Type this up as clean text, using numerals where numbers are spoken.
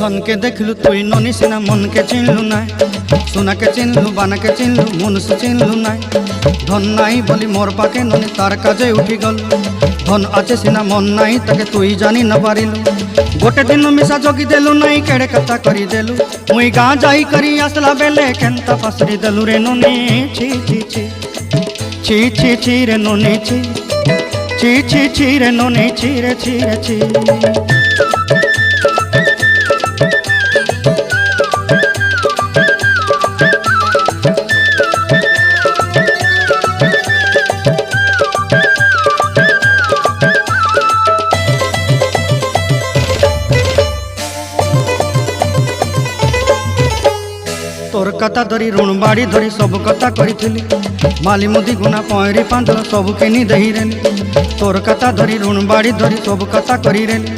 धन के देखलु तुई ननी सिना मन के चिन्हलु ना सोना के चिन्हलु बाना के चिन्हलु मनुष्य चिन्हलु ना धन नाई बोली मोर पाके ननी तार काजे उठी गल धन आचे सिना मन नाई ताके तुई जानी न पारिलु गोटे दिन मिसा जगी देलु नाई केड़े कथा करी देलु मुई गाँ जाई करी आसला बेले केंता फासरी देलु रे ननी छी छी छी छी छी छी रे ननी छी छी छी छी रे ननी छी रे छी रे छी। तोर कथा धरी ऋण बाड़ी धरी सब कथा करी माली मुदी गुना पहरी पांदर सब किनी दही रेली तोर कथा धरी ऋण बाड़ी धरी सब कथा करी रेली।